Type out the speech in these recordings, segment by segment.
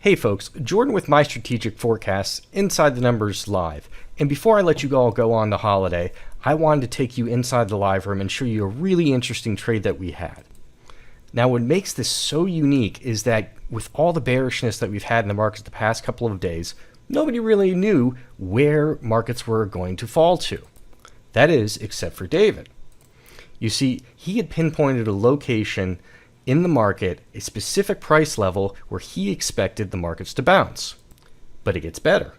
Hey folks, Jordan with My Strategic Forecasts, Inside the Numbers Live. And before I let you all go on the holiday, I wanted to take you inside the live room and show you a really interesting trade that we had. Now what makes this so unique is that with all the bearishness that we've had in the markets the past couple of days, nobody really knew where markets were going to fall to. That is, except for David. You see, he had pinpointed a location in the market, a specific price level where he expected the markets to bounce. But it gets better.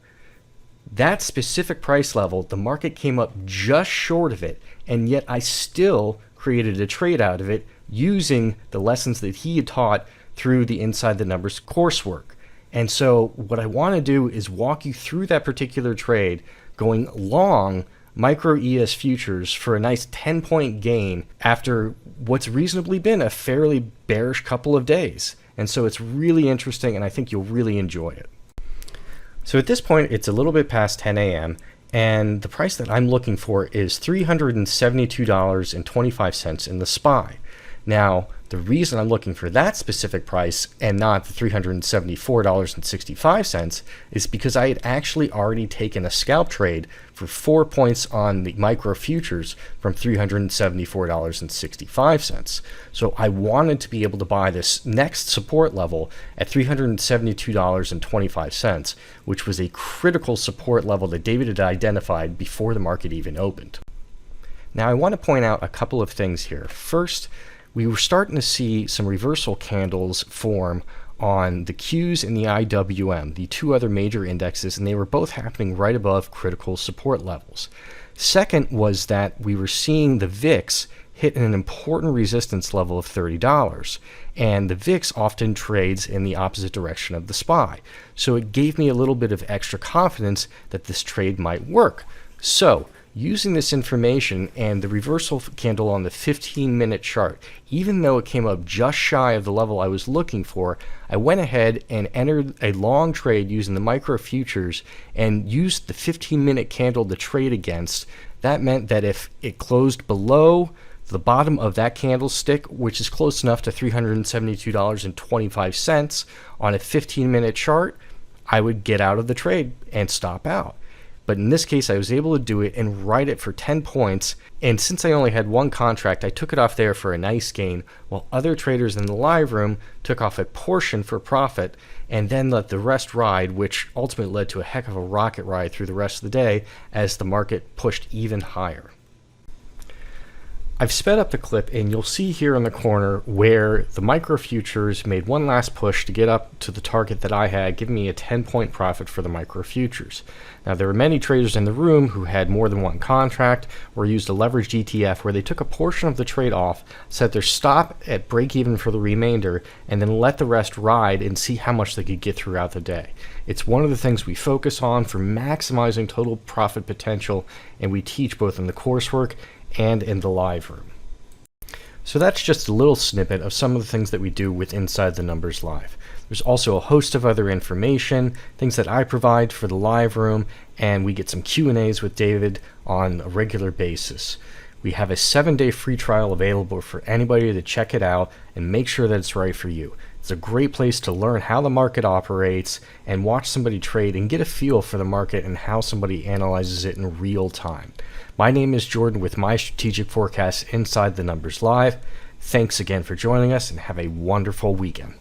That specific price level, the market came up just short of it, and yet I still created a trade out of it using the lessons that he had taught through the Inside the Numbers coursework. And so what I want to do is walk you through that particular trade, going long micro ES futures for a nice 10-point gain after what's reasonably been a fairly bearish couple of days. And so it's really interesting, and I think you'll really enjoy it. So at this point, it's a little bit past 10 a.m., and the price that I'm looking for is $372.25 in the SPY. Now, the reason I'm looking for that specific price and not the $374.65 is because I had actually already taken a scalp trade for 4 points on the micro futures from $374.65. So I wanted to be able to buy this next support level at $372.25, which was a critical support level that David had identified before the market even opened. Now I want to point out a couple of things here. First, we were starting to see some reversal candles form on the Qs and the IWM, the two other major indexes, and they were both happening right above critical support levels. Second was that we were seeing the VIX hit an important resistance level of $30, and the VIX often trades in the opposite direction of the SPY. So it gave me a little bit of extra confidence that this trade might work. So using this information and the reversal candle on the 15-minute chart, even though it came up just shy of the level I was looking for, I went ahead and entered a long trade using the micro futures and used the 15-minute candle to trade against. That meant that if it closed below the bottom of that candlestick, which is close enough to $372.25 on a 15-minute chart, I would get out of the trade and stop out. But in this case, I was able to do it and write it for 10 points. And since I only had one contract, I took it off there for a nice gain, while other traders in the live room took off a portion for profit and then let the rest ride, which ultimately led to a heck of a rocket ride through the rest of the day as the market pushed even higher. I've sped up the clip, and you'll see here in the corner where the micro futures made one last push to get up to the target that I had, giving me a 10-point profit for the micro futures. Now, there were many traders in the room who had more than one contract or used a leveraged ETF where they took a portion of the trade off, set their stop at break even for the remainder, and then let the rest ride and see how much they could get throughout the day. It's one of the things we focus on for maximizing total profit potential, and we teach both in the coursework and in the live room. So that's just a little snippet of some of the things that we do with Inside the Numbers Live. There's also a host of other information, things that I provide for the live room, and we get some Q&As with David on a regular basis. We have a 7-day free trial available for anybody to check it out and make sure that it's right for you. It's a great place to learn how the market operates and watch somebody trade and get a feel for the market and how somebody analyzes it in real time. My name is Jordan with My Strategic Forecasts Inside the Numbers Live. Thanks again for joining us, and have a wonderful weekend.